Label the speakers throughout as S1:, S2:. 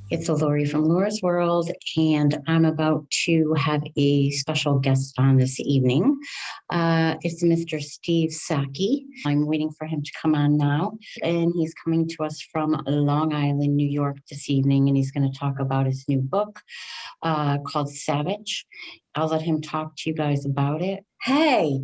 S1: It's Lori from Laura's World, and I'm about to have a special guest on this evening. It's Mr. Steve Sacchi. I'm waiting for him to come on now, and he's coming to us from Long Island, New York this evening, and he's going to talk about his new book called Savage. I'll let him talk to you guys about it. Hey,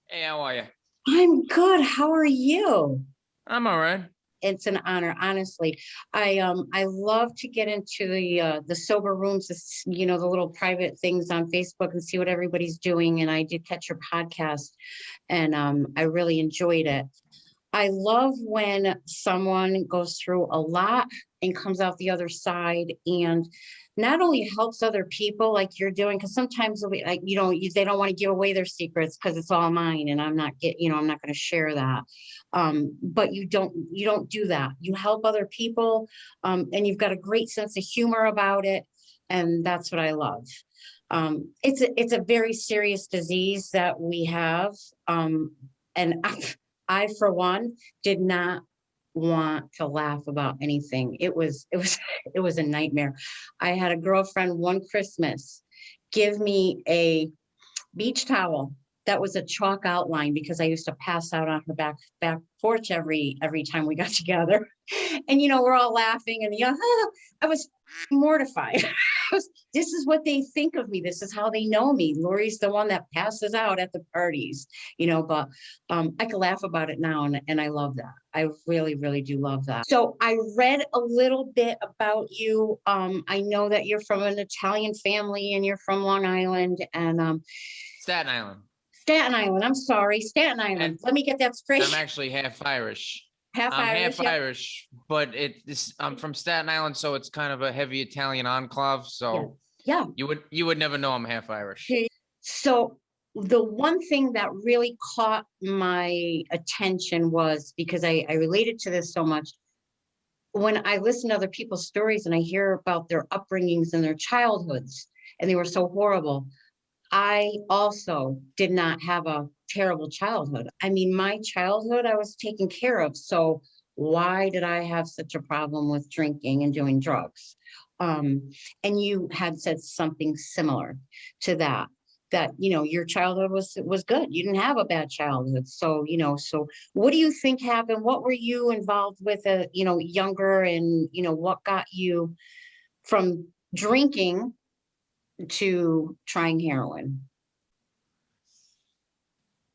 S2: Hey, how are you?
S1: I'm good. How are you?
S2: I'm all right.
S1: It's an honor, honestly. I love to get into the sober rooms, the little private things on Facebook and see what everybody's doing. And I did catch your podcast, and I really enjoyed it. I love when someone goes through a lot and comes out the other side and not only helps other people like you're doing, because sometimes they don't want to give away their secrets because it's all mine and I'm not going to share that. But you don't do that. You help other people, and you've got a great sense of humor about it, and that's what I love. It's a very serious disease that we have, and I, for one, did not want to laugh about anything. It was a nightmare. I had a girlfriend one Christmas give me a beach towel that was a chalk outline because I used to pass out on her back porch every time we got together. And we're all laughing and I was mortified. This is what they think of me. This is how they know me. Lori's the one that passes out at the parties, but I can laugh about it now, and I love that. I really, really do love that. So I read a little bit about you. I know that you're from an Italian family and you're from Long Island and
S2: Staten Island.
S1: Staten Island. I'm sorry, Staten Island.
S2: And
S1: Let me get that straight.
S2: I'm actually half Irish. I'm
S1: Irish,
S2: half Irish, but I'm from Staten Island, so it's kind of a heavy Italian enclave. So
S1: yeah.
S2: You would never know I'm half Irish.
S1: So the one thing that really caught my attention was because I related to this so much. When I listen to other people's stories and I hear about their upbringings and their childhoods, and they were so horrible, I also did not have a terrible childhood. I mean, my childhood, I was taken care of. So why did I have such a problem with drinking and doing drugs? And you had said something similar to that your childhood was good. You didn't have a bad childhood. So what do you think happened? What were you involved with younger, and what got you from drinking to trying heroin?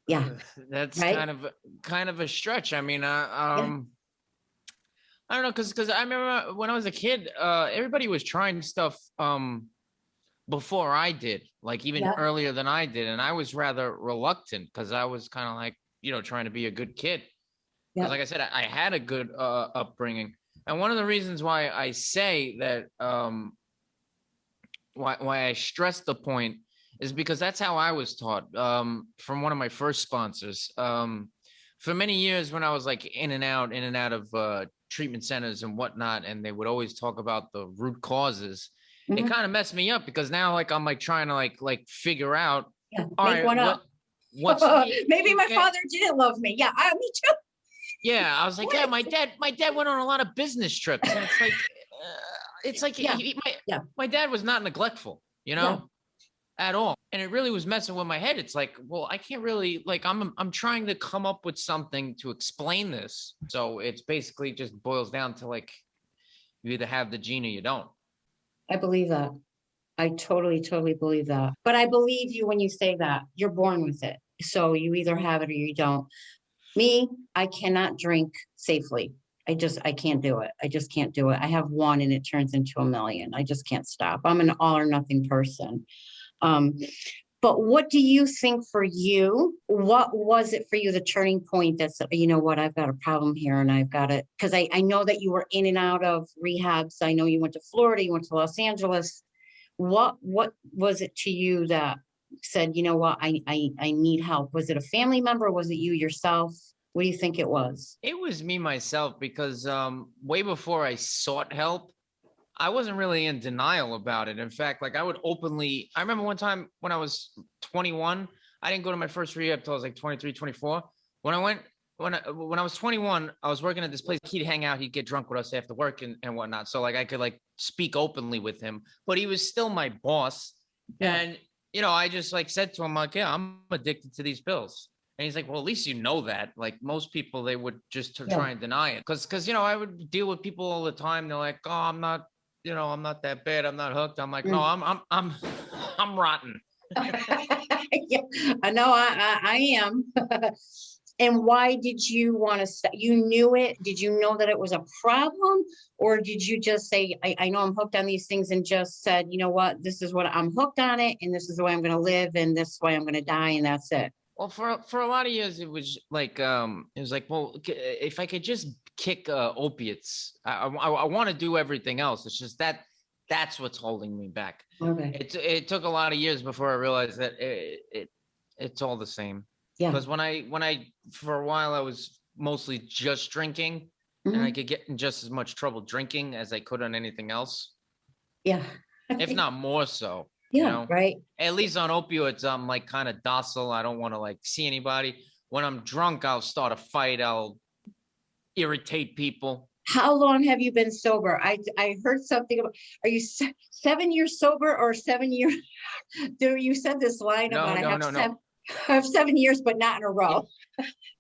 S1: Yeah.
S2: That's
S1: Right.
S2: kind of a stretch. I mean,
S1: Yeah.
S2: I don't know, because I remember when I was a kid, everybody was trying stuff before I did, like even
S1: Yeah.
S2: earlier than I did, and I was rather reluctant because I was kind of like trying to be a good kid. Because
S1: Yeah.
S2: like I said, I had a good upbringing, and one of the reasons why I say that why I stress the point is because that's how I was taught from one of my first sponsors. For many years, when I was like in and out of treatment centers and whatnot, and they would always talk about the root causes. It
S1: Mhm.
S2: kind of messed me up because now like I'm like trying to like figure out,
S1: Yeah.
S2: all
S1: Make
S2: right,
S1: one up.
S2: what's
S1: Maybe my father didn't love me. Yeah. Me too.
S2: yeah, I was like, yeah,
S1: What?
S2: my dad went on a lot of business trips, and it's like
S1: Yeah. Yeah.
S2: my dad was not neglectful,
S1: Yeah.
S2: at all. And it really was messing with my head. It's like, well, I can't really like I'm trying to come up with something to explain this. So it's basically just boils down to like you either have the gene or you don't.
S1: I believe that. I totally, totally believe that. But I believe you when you say that you're born with it. So you either have it or you don't. Me, I cannot drink safely. I can't do it. I just can't do it. I have one and it turns into a million. I just can't stop. I'm an all or nothing person. Um, but what do you think for you? What was it for you, the turning point that said, you know what, I've got a problem here and I've got it? Because I know that you were in and out of rehabs. I know you went to Florida, you went to Los Angeles. What was it to you that said, you know what, I need help? Was it a family member? Or was it you yourself? What do you think it was?
S2: It was me myself because way before I sought help, I wasn't really in denial about it. In fact, like I remember one time when I was 21, I didn't go to my first rehab till I was like 23, 24. When I went when I was 21, I was working at this place. He'd hang out, he'd get drunk with us after work and whatnot. So like I could like speak openly with him, but he was still my boss.
S1: Yeah.
S2: And you know, I just like said to him, like, yeah, I'm addicted to these pills. And he's like, well, at least you know that. Like most people, they would just
S1: Yeah.
S2: try and deny it. Cause you know, I would deal with people all the time. They're like, oh, I'm not, you know, I'm not that bad. I'm not hooked. I'm like, no,
S1: Mm.
S2: I'm rotten.
S1: Yeah, I know I am. And why did you want to stop? You knew it. Did you know that it was a problem? Or did you just say, I know I'm hooked on these things and just said, you know what, this is what I'm hooked on it, and this is the way I'm going to live, and this is the way I'm going to die, and that's it.
S2: Well, for a lot of years, it was like, well, if I could just kick opiates, I want to do everything else. It's just that's what's holding me back.
S1: Okay.
S2: It took a lot of years before I realized that it's all the same.
S1: Yeah.
S2: Because when I for a while I was mostly just drinking, and I
S1: Mhm.
S2: could get in just as much trouble drinking as I could on anything else,
S1: Yeah.
S2: if not more so. You
S1: Yeah.
S2: know,
S1: Right.
S2: at least on opioids, I'm like kind of docile. I don't want to like see anybody. When I'm drunk, I'll start a fight. I'll irritate people.
S1: How long have you been sober? I heard something about, are you 7 years sober or 7 years? There, you said this line
S2: No,
S1: about I
S2: no,
S1: have
S2: no, no.
S1: I have 7 years, but not in a
S2: Y-
S1: row.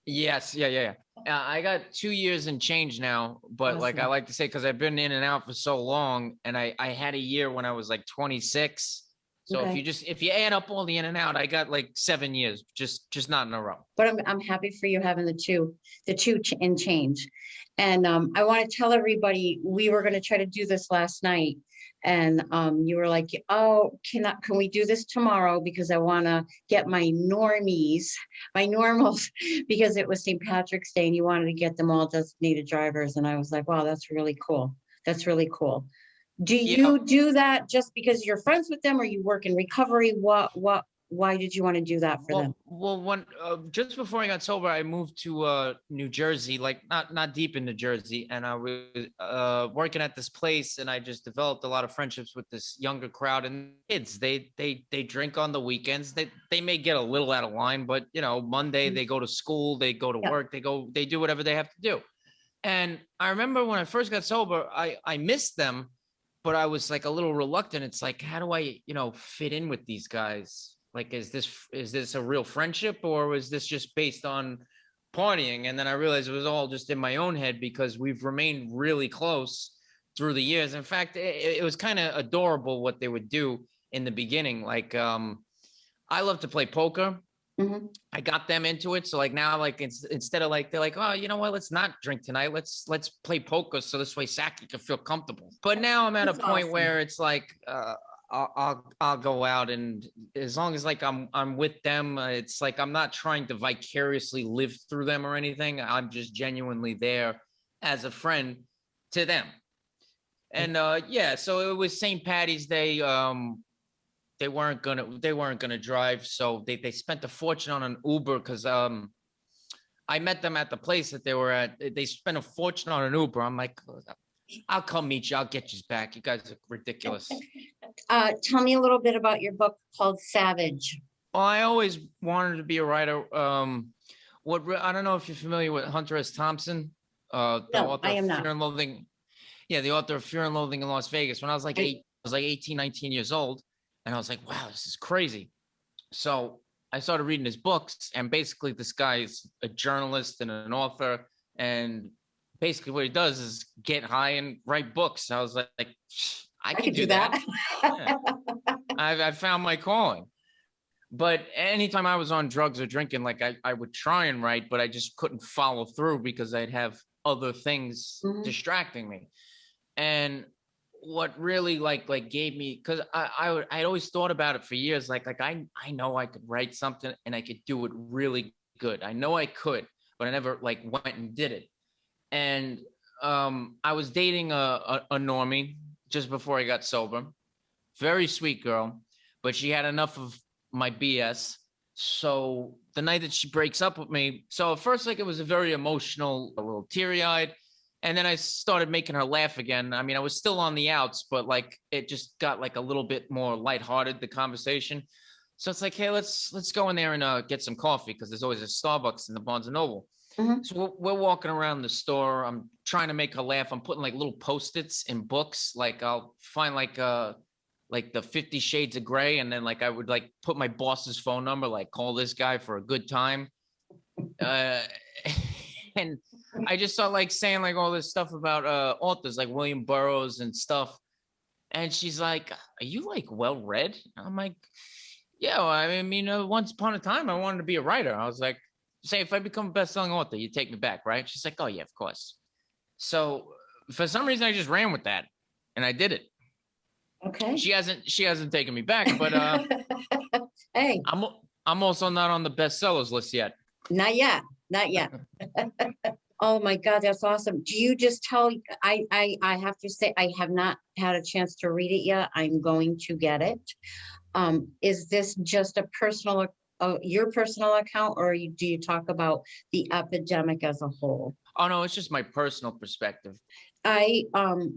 S2: Yes, yeah, yeah, yeah. I got 2 years and change now, but like I
S1: Awesome.
S2: like to say, because I've been in and out for so long, and I had a year when I was like 26. So
S1: Okay.
S2: if you add up all the in and out, I got like 7 years, just not in a row.
S1: But I'm happy for you having the two and change. And I want to tell everybody we were going to try to do this last night, and you were like, "Oh, can we do this tomorrow? Because I want to get my normies, my normals, because it was St. Patrick's Day, and you wanted to get them all designated drivers." And I was like, "Wow, that's really cool. That's really cool." Do
S2: Yeah.
S1: you do that just because you're friends with them, or you work in recovery? Why did you want to do that for them?
S2: Well, when just before I got sober, I moved to New Jersey, like not deep in New Jersey, and I was working at this place, and I just developed a lot of friendships with this younger crowd and kids. They drink on the weekends. They may get a little out of line, but you know, Monday
S1: Mm.
S2: they go to school, they go to
S1: Yeah.
S2: work, they do whatever they have to do. And I remember when I first got sober, I missed them, but I was like a little reluctant. It's like, how do I, you know, fit in with these guys? Like, is this a real friendship, or is this just based on partying? And then I realized it was all just in my own head, because we've remained really close through the years. In fact, it was kind of adorable what they would do in the beginning. Like, I love to play poker.
S1: Mhm.
S2: I got them into it. So like now, like instead of like they're like, oh, you know what? Let's not drink tonight. Let's play poker so this way Sacchi can feel comfortable. But now I'm at a
S1: That's
S2: point
S1: awesome.
S2: where it's like I'll go out, and as long as like I'm with them, it's like I'm not trying to vicariously live through them or anything. I'm just genuinely there as a friend to them. And yeah, so it was St. Patty's Day. They weren't gonna drive, so they spent a fortune on an Uber, because I met them at the place that they were at. They spent a fortune on an Uber. I'm like, I'll come meet you. I'll get you back. You guys are ridiculous.
S1: Tell me a little bit about your book called Savage.
S2: Well, I always wanted to be a writer. I don't know if you're familiar with Hunter S. Thompson, the
S1: No,
S2: author
S1: I
S2: of
S1: am not.
S2: Fear and Loathing. Yeah, the author of Fear and Loathing in Las Vegas. When I was like
S1: I,
S2: I was like 18, 19 years old, and I was like, wow, this is crazy. So I started reading his books, and basically this guy is a journalist and an author, and basically what he does is get high and write books. I was like, I
S1: I
S2: can
S1: could do
S2: do that.
S1: that.
S2: Yeah, I found my calling. But anytime I was on drugs or drinking, like I would try and write, but I just couldn't follow through because I'd have other things
S1: Mhm.
S2: distracting me. And what really like gave me, because I'd always thought about it for years, like I know I could write something and I could do it really good. I know I could, but I never like went and did it. And I was dating a normie just before I got sober. Very sweet girl, but she had enough of my BS. So the night that she breaks up with me, so at first, like, it was a very emotional, a little teary eyed. And then I started making her laugh again. I mean, I was still on the outs, but like it just got like a little bit more lighthearted, the conversation. So it's like, hey, let's go in there and get some coffee, because there's always a Starbucks in the Barnes and Noble.
S1: Mhm.
S2: So we're walking around the store. I'm trying to make her laugh. I'm putting like little Post-its in books. Like I'll find like the 50 Shades of Grey, and then like I would like put my boss's phone number, like call this guy for a good time. Uh, and I just start like saying like all this stuff about authors like William Burroughs and stuff. And she's like, "Are you like well read?" I'm like, "Yeah, well, I mean, once upon a time, I wanted to be a writer." I was like, "Say, if I become a best-selling author, you take me back, right?" She's like, "Oh yeah, of course." So for some reason, I just ran with that, and I did it.
S1: Okay.
S2: She hasn't taken me back, but
S1: Hey,
S2: I'm I'm also not on the bestsellers list yet.
S1: not yet, not yet. Oh my God, that's awesome. Do you just tell, I have to say, I have not had a chance to read it yet. I'm going to get it. Is this just a personal, your personal account, or do you talk about the epidemic as a whole?
S2: Oh no, it's just my personal perspective.
S1: I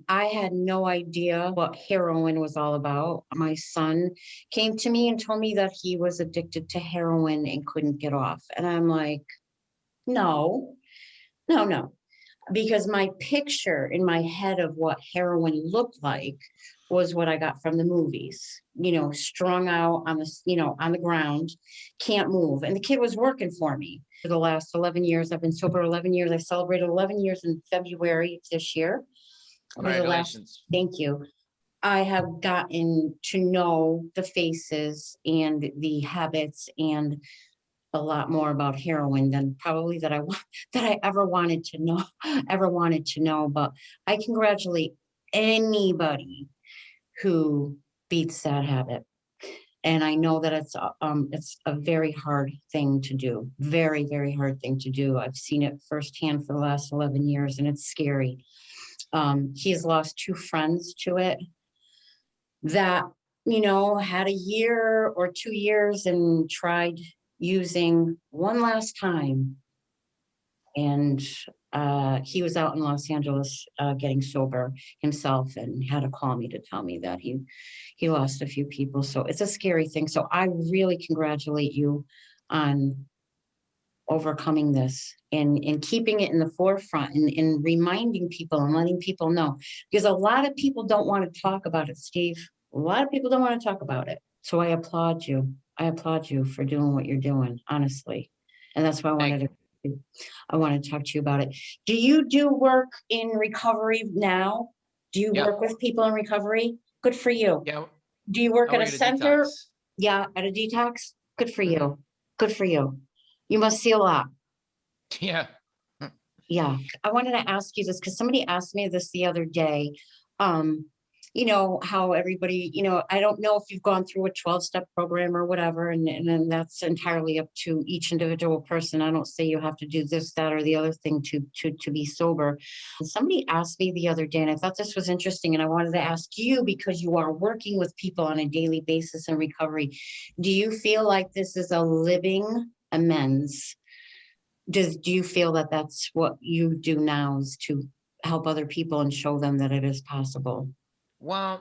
S1: had no idea what heroin was all about. My son came to me and told me that he was addicted to heroin and couldn't get off. And I'm like, no, no, no. Because my picture in my head of what heroin looked like was what I got from the movies, strung out on on the ground, can't move. And the kid was working for me for the last 11 years. I've been sober 11 years. I celebrated 11 years in February this year. Over the last,
S2: Congratulations.
S1: thank you. I have gotten to know the faces and the habits and a lot more about heroin than probably that I ever wanted to know, ever wanted to know. But I congratulate anybody who beats that habit. And I know that it's a very hard thing to do, very, very hard thing to do. I've seen it firsthand for the last 11 years, and it's scary. He has lost two friends to it that, had a year or 2 years and tried using one last time. And he was out in Los Angeles getting sober himself and had to call me to tell me that he lost a few people. So it's a scary thing. So I really congratulate you on overcoming this and keeping it in the forefront and reminding people and letting people know, because a lot of people don't want to talk about it, Steve. A lot of people don't want to talk about it. So I applaud you. I applaud you for doing what you're doing, honestly. And that's why
S2: Thank you.
S1: I wanted to talk to you about it. Do you do work in recovery now? Do you
S2: Yeah,
S1: work with people in recovery? Good for you.
S2: yeah.
S1: Do you work
S2: I
S1: at a
S2: work at a
S1: center?
S2: detox.
S1: Yeah, at a detox? Good for
S2: Mhm.
S1: you. Good for you. You must see a lot.
S2: Yeah.
S1: Yeah, I wanted to ask you this because somebody asked me this the other day. Um, how everybody, I don't know if you've gone through a 12-step program or whatever, and then that's entirely up to each individual person. I don't say you have to do this, that, or the other thing to be sober. And somebody asked me the other day, and I thought this was interesting, and I wanted to ask you because you are working with people on a daily basis in recovery. Do you feel like this is a living amends? Do you feel that that's what you do now, is to help other people and show them that it is possible?
S2: Well,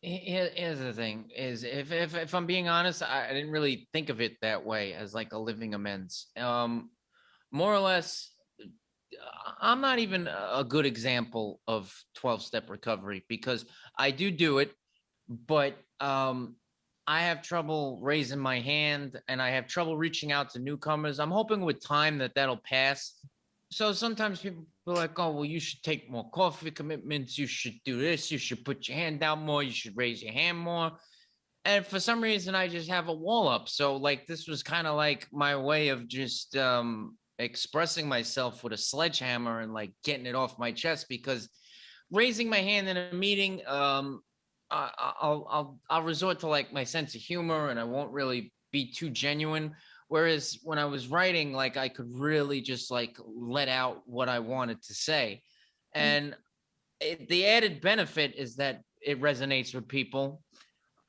S2: here's the thing: is if I'm being honest, I didn't really think of it that way as like a living amends. More or less, I'm not even a good example of 12-step recovery because I do it, but I have trouble raising my hand and I have trouble reaching out to newcomers. I'm hoping with time that that'll pass. So sometimes people are like, "Oh, well, you should take more coffee commitments. You should do this. You should put your hand out more. You should raise your hand more." And for some reason, I just have a wall up. So like this was kind of like my way of just expressing myself with a sledgehammer and like getting it off my chest because raising my hand in a meeting, I'll resort to like my sense of humor and I won't really be too genuine. Whereas when I was writing, like I could really just like let out what I wanted to say. And the added benefit is that it resonates with people.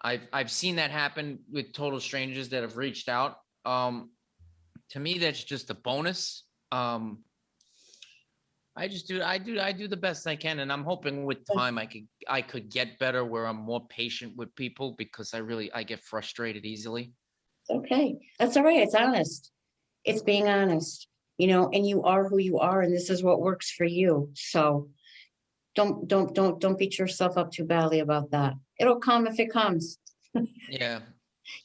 S2: I've seen that happen with total strangers that have reached out. To me, that's just a bonus. I do the best I can, and I'm hoping with time I could get better where I'm more patient with people because I get frustrated easily.
S1: Okay, that's all right. It's honest. It's being honest. and you are who you are, and this is what works for you. So don't beat yourself up too badly about that. It'll come if it comes.
S2: Yeah.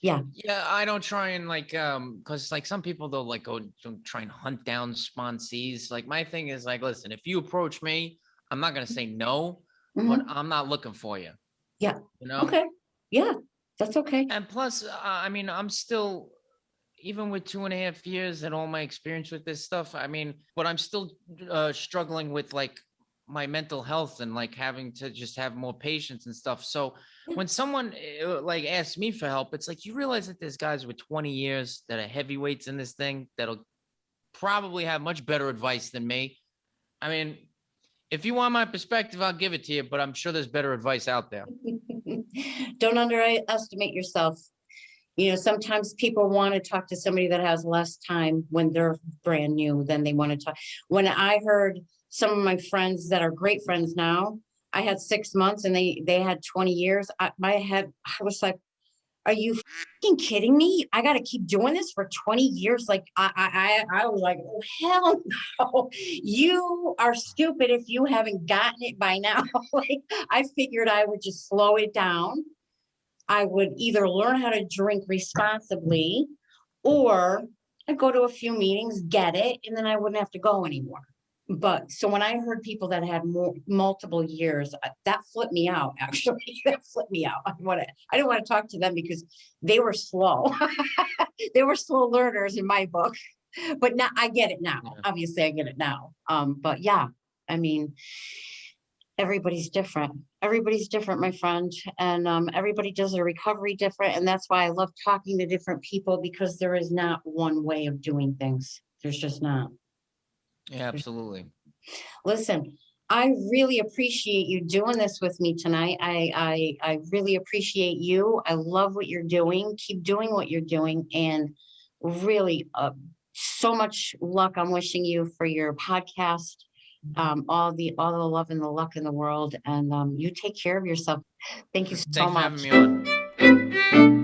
S1: Yeah.
S2: Yeah, I don't try and like because like some people they'll like go try and hunt down sponsees. Like my thing is like, listen, if you approach me, I'm not gonna say no, but
S1: Hmm.
S2: I'm not looking for you,
S1: Yeah.
S2: you know?
S1: Okay. Yeah, that's okay.
S2: And plus, I mean, I'm still even with 2.5 years and all my experience with this stuff, I mean, but I'm still struggling with like my mental health and like having to just have more patience and stuff. So
S1: Yeah.
S2: when someone like asks me for help, it's like you realize that there's guys with 20 years that are heavyweights in this thing that'll probably have much better advice than me. I mean, if you want my perspective, I'll give it to you, but I'm sure there's better advice out there.
S1: Don't underestimate yourself. Sometimes people want to talk to somebody that has less time when they're brand new than they want to talk. When I heard some of my friends that are great friends now, I had 6 months and they had 20 years. My head, I was like, are you fucking kidding me? I got to keep doing this for 20 years. Like I was like, oh hell no. You are stupid if you haven't gotten it by now. Like I figured I would just slow it down. I would either learn how to drink responsibly or I'd go to a few meetings, get it, and then I wouldn't have to go anymore. But so when I heard people that had multiple years, that flipped me out. Actually, that flipped me out. I didn't want to talk to them because they were slow. They were slow learners in my book. But now I get it now.
S2: Yeah.
S1: Obviously, I get it now. But yeah, I mean, everybody's different, my friend, and everybody does a recovery different, and that's why I love talking to different people, because there is not one way of doing things. There's just not.
S2: Yeah, absolutely.
S1: Listen, I really appreciate you doing this with me tonight. I really appreciate you. I love what you're doing. Keep doing what you're doing, and really so much luck I'm wishing you for your podcast. All the love and the luck in the world, and you take care of yourself. Thank you so
S2: Thanks for having
S1: much.
S2: me on.